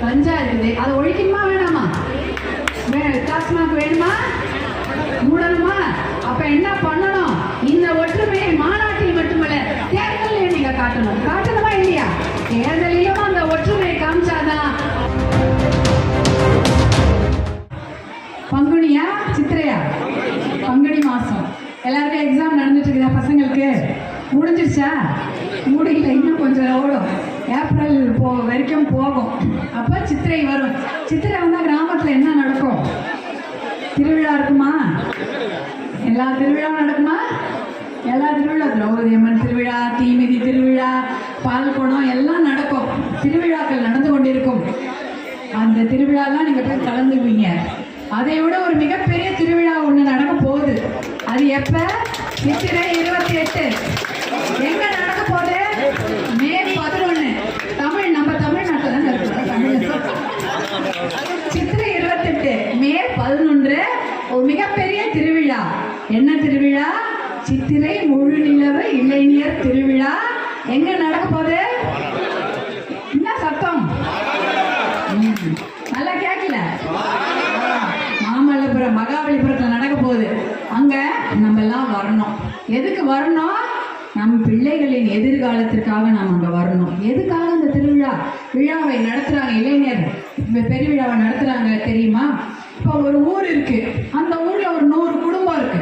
லஞ்சா இருக்குது. அதை ஒழிக்கணுமா வேணாமா? டாஸ்மாக் வேணுமா? மூடணுமா? அப்ப என்ன பண்ணணும்? இந்த ஒற்றுமையை மாநாட்டில் மட்டுமல்ல தேர்தலில் நீங்க காட்டணும். காட்டணுமா இல்லையா? தேர்தலிலும் அந்த ஒற்றுமையை காமிச்சாதான். பங்குனியா சித்திரையா? பங்குனி மாசம். எல்லாருக்கும் எக்ஸாம் நடந்துட்டு இருக்குதா? பசங்களுக்கு முடிஞ்சிருச்சா? முடியல, இன்னும் கொஞ்சம் ஓடும். ஏப்ரல் வரைக்கும் போகும். அப்ப சித்திரை வரும். சித்திரை வந்தா கிராமத்துல என்ன நடக்கும்? திருவிழா இருக்குமா? எல்லா திருவிழாவும் நடக்குமா? எல்லா திருவிழா, திரௌபதி அம்மன் திருவிழா, தீமிதி திருவிழா, பால்குடம் எல்லாம் நடக்கும். திருவிழாக்கள் நடந்து கொண்டிருக்கும். அந்த திருவிழாலாம் நீங்க போய் கலந்துக்குவீங்க. அதை விட ஒரு மிகப்பெரிய திருவிழா ஒண்ணு நடக்க போகுது. அது எப்ப? சித்திரை 28. எங்க நடக்க போகுது? மே 11. நம்ம தமிழ்நாட்டில் தான் இருக்கு. சித்திரை 28 மே 11 ஒரு மிகப்பெரிய திருவிழா. என்ன திருவிழா? சித்திரை முழு நிலவு இளைஞர் திருவிழா. எங்க நடக்க போகுது? என்ன சத்தம்? நல்லா கேட்கல. மாமல்லபுரம் மகாபலிபுரத்துல நடக்க போகுது. அங்க நம்ம எல்லாம் வரணும். எதுக்கு வரணும்? நம் பிள்ளைகளின் எதிர்காலத்திற்காக நாம் அங்க வரணும். எதுக்காக அந்த விழாவை நடத்துறாங்க? இளைஞர் பெருவிழாவை நடத்துறாங்க தெரியுமா? இப்போ ஒரு ஊர் இருக்கு. அந்த ஊர்ல ஒரு 100 குடும்பம் இருக்கு.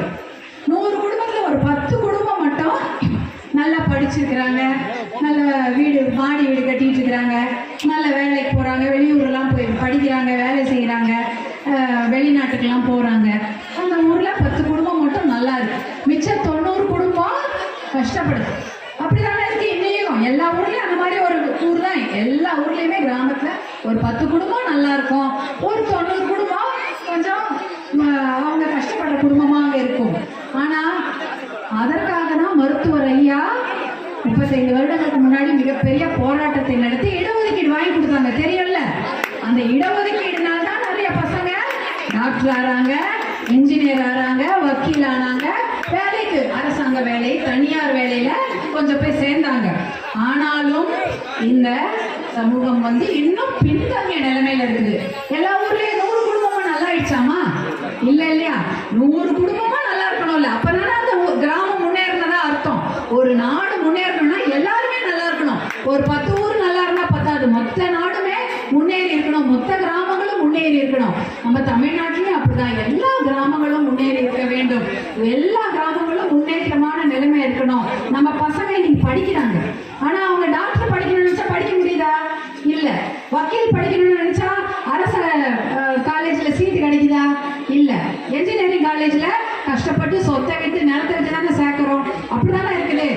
100 குடும்பத்துல ஒரு 10 குடும்பம் மட்டும் நல்லா படிச்சிருக்கிறாங்க, நல்ல மாடி வீடு கட்டிட்டு இருக்கிறாங்க, நல்ல வேலைக்கு போறாங்க, வெளியூர்லாம் போய் படிக்கிறாங்க, வேலை செய்யறாங்க, வெளிநாட்டுக்கெல்லாம் போறாங்க. அந்த ஊர்ல 10 குடும்பம் மட்டும் நல்லா இருக்கு. மிச்சம் 90 குடும்பம் கஷ்டப்படுது. அப்படிதானே இருக்கு இன்னையும். எல்லா ஊர்லயும் அந்த மாதிரி ஒரு ஊர் தான். எல்லா ஊர்லயுமே கிராமத்துல ஒரு 10 குடும்பம் நல்லா இருக்கும், ஒரு 90 குடும்பம் கொஞ்சம் அவங்க கஷ்டப்படுற குடும்பமா அங்க இருக்கும். ஆனா அதற்காக தான் மருத்துவர் ஐயா 35 வருடங்களுக்கு முன்னாடி மிகப்பெரிய போராட்டத்தை நடத்தி இடஒதுக்கீடு வாங்கி கொடுத்தாங்க. தெரியும்ல? அந்த இடஒதுக்கீடுனால தான் நிறைய பசங்க டாக்டர் ஆறாங்க, இன்ஜினியர் ஆறாங்க, வக்கீல் ஆனாங்க, வேலைக்கு அரசாங்க வேலை, தனியார் வேலையில கொஞ்சம் போய் சேர்ந்தாங்க. ஆனாலும் இந்த சமூகம் இன்னும் பின்தங்கிய நிலைமையில இருக்குது. எல்லா ஊர்லயும் 100 குடும்பமும் நல்லா ஆயிடுச்சாமா? இல்லையா? 100 குடும்பமும் நல்லா இருக்கணும்ல. அப்பதானே அந்த கிராமம் முன்னேறினதா அர்த்தம். ஒரு நாடு முன்னேறணும்னா எல்லாருமே நல்லா இருக்கணும். ஒரு 10 ஊர் நல்லா இருந்தா பத்தாது, மொத்த நாடுமே முன்னேறி இருக்கணும், மொத்த கிராமங்களும் முன்னேறி இருக்கணும். நம்ம தமிழ்நாட்டிலேயும் அப்படிதான். எல்லா கிராமங்களும் முன்னேறி இருக்க வேண்டும். எல்லா கிராமங்களும் முன்னேற்றமான நிலைமை இருக்கணும். நம்ம பசங்க இன்னைக்கு படிக்கிறாங்க. ஆனா அவங்க டாக்டர் படிக்கணும்னு நினைச்சா படிக்க முடியுதா? இல்ல. வக்கீல் படிக்கணும்னு நினைச்சா அரசு காலேஜ்ல சீட்டு கிடைக்குதா? இல்ல. என்ஜினியரிங் காலேஜ்ல கஷ்டப்பட்டு சொத்தை விட்டு நிலத்தை விட்டு தானே சேர்க்கிறோம். அப்படிதானே இருக்குது.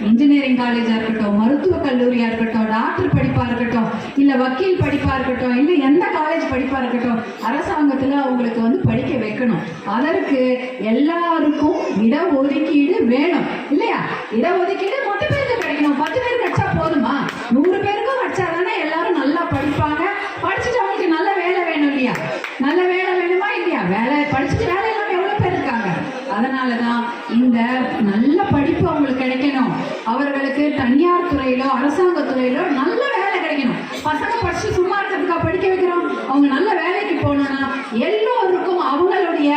இன்ஜினியரிங் காலேஜா இருக்கட்டும், மருத்துவ கல்லூரியா இருக்கட்டும், டாக்டர் படிப்பா இருக்கட்டும், இல்ல வக்கீல் படிப்பா இருக்கட்டும், இல்ல எந்த காலேஜ் படிப்பா இருக்கட்டும், அரசாங்கத்துல அவங்களுக்கு படிக்க வைக்கணும். அதற்கு எல்லாருக்கும் இடஒதுக்கீடு வேணும் இல்லையா? இடஒதுக்கீடு மொத்த பேருக்கு கிடைக்கணும். 10 பேர் கிடைச்சா போதுமா? 100 பேருக்கும் கிடைச்சாதானே எல்லாரும் நல்லா படிப்பாங்க. படிச்சுட்டு அவங்களுக்கு நல்ல வேலை வேணும் இல்லையா? நல்ல வேலை வேணுமா இல்லையா? வேலை படிச்சுட்டு வேலை இல்லாம எவ்வளவு பேர் இருக்காங்க. அதனாலதான் இந்த நல்ல படிப்பு அவங்களுக்கு கிடைக்கணும். அவர்களுக்கு தனியார் துறையிலோ அரசாங்க துறையிலோ நல்ல வேலை கிடைக்கணும். பசங்க படிச்சு சும்மா இருக்கிறதுக்கா படிக்க வைக்கிறோம்? அவங்க நல்ல வேலைக்கு போகணும்னா எல்லோருக்கும் அவங்களுடைய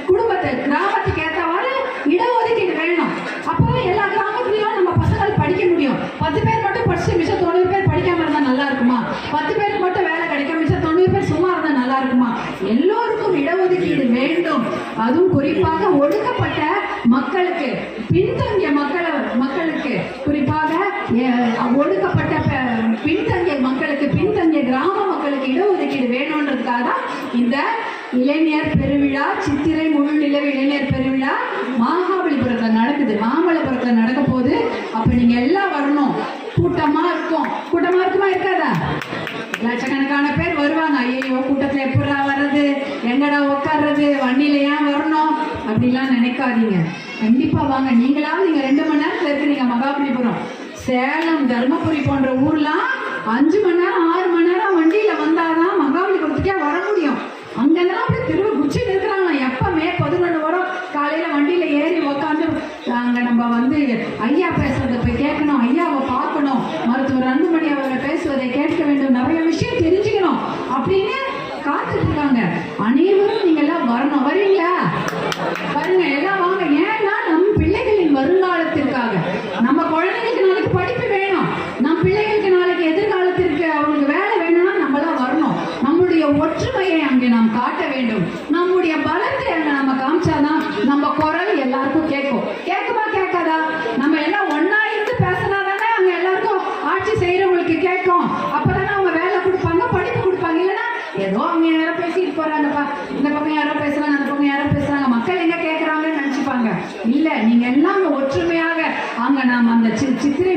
குடும்பத்தை கிராமத்துக்கு ஏற்றவாறு இடஒதுக்கீடு வேணும். அப்போ எல்லா கிராமத்துலயும் நம்ம பசங்கள் படிக்க முடியும். 10 பேர் மட்டும் படிச்சு மிச்சம் 90 பேர் படிக்காம இருந்தா நல்லா இருக்குமா? 10 பேருக்கு மட்டும் வேலை கிடைக்க மிச்சம் 90 பேர் சும்மா இருந்தா நல்லா இருக்குமா? எல்லோருக்கும் இடஒதுக்கீடு வேண்டும். அதுவும் குறிப்பாக ஒடுக்கப்பட்ட மக்களுக்கு, பின்தங்கிய மக்களுக்கு, குறிப்பாக ஒடுக்கப்பட்ட பின்தங்கிய மக்களுக்கு, பின்தங்கிய கிராம மக்களுக்கு இடஒதுக்கீடு வேணும்ன்றதுக்காக தான் இந்த இளைஞர் பெருவிழா, சித்திரை முழு நிலவு இளைஞர் பெருவிழா மகாபலிபுரத்துல நடக்குது. மாமல்லபுரத்துல நடக்க போது. அப்ப நீங்க எல்லாம் வரணும். கூட்டமா இருக்கும். கூட்டமா இருக்குமா இருக்காதா? லட்சக்கணக்கான பேர் வருவாங்க. ஐயோ கூட்டத்துல எப்படா வர்றது, எங்கடா உட்கார்றது, வண்டியில ஏன் வரணும் அப்படிலாம் நினைக்காதீங்க. கண்டிப்பா வாங்க. நீங்களாவது நீங்க 2 மணி நேரத்துல இருக்கிறீங்க மகாபலிபுரம். சேலம், தர்மபுரி போன்ற ஊர்லாம் 5 மணி நேரம் 6 மணி நேரம் வண்டியில வந்தாதான் மகாபலிபுரத்துக்கே வர முடியும். அங்கெல்லாம் அப்படியே திரும்ப குச்சி இருக்கிறாங்க. எப்ப மே 11 வரும் காலையில வண்டியில ஏறி உக்காந்து அங்க நம்ம ஐயா பேசுறதை போய் கேட்கணும், ஐயாவை பார்க்கணும், மருத்துவர் அன்புமணி அவர்கள் பேசுவதை கேட்க வேண்டும், நிறைய விஷயம் தெரிஞ்சுக்கணும்.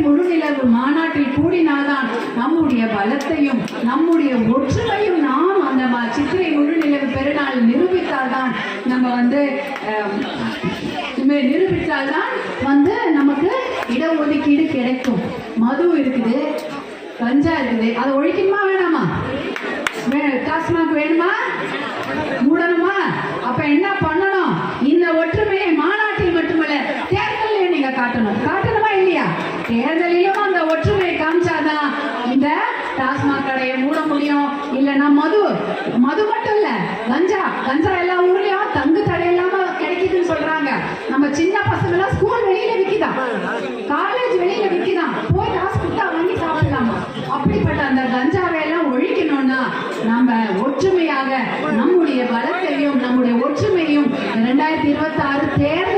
முழுநிலவு மாநாட்டில் கூடினால்தான் நம்முடைய பலத்தையும் நம்முடைய ஒற்றுமையும் நாம் அந்த சித்திரை முழுநிலவு பெருநாள் நிரூபித்தால்தான் நம்ம நிரூபித்தால்தான் நமக்கு இடஒதுக்கீடு கிடைக்கும். மது இருக்குது, கஞ்சா இருக்குது, அதை ஒழிக்கணுமா வேணாமா? டாஸ்மாக் வேணுமா? மூடணுமா? அப்ப என்ன பண்ணணும்? இந்த ஒற்றுமையை மாநாட்டில் மட்டுமல்ல தேர்தலில் நீங்க காட்டணுமா இல்லையா? தேர்தலிலும் அந்த ஒற்றுமையை காமிச்சாதான் இந்த டாஸ்மாக் கடையை மூட முடியும். இல்லைன்னா மது மட்டும் இல்ல, கஞ்சா எல்லா ஊர்லயும் தங்கு தடை இல்லாம கிடைக்குதுன்னு சொல்றாங்க. நம்ம சின்ன பசங்க எல்லாம் ஸ்கூல் வெளியில விக்குதான், காலேஜ் வெளியில விக்குதான், போய் காசு கொடுத்தா வாங்கி சாப்பிடலாமா? அப்படிப்பட்ட அந்த கஞ்சாவை எல்லாம் ஒழிக்கணும்னா நம்ம ஒற்றுமையாக நம்முடைய பலத்தையும் நம்முடைய ஒற்றுமையும் 2026 தேர்தல்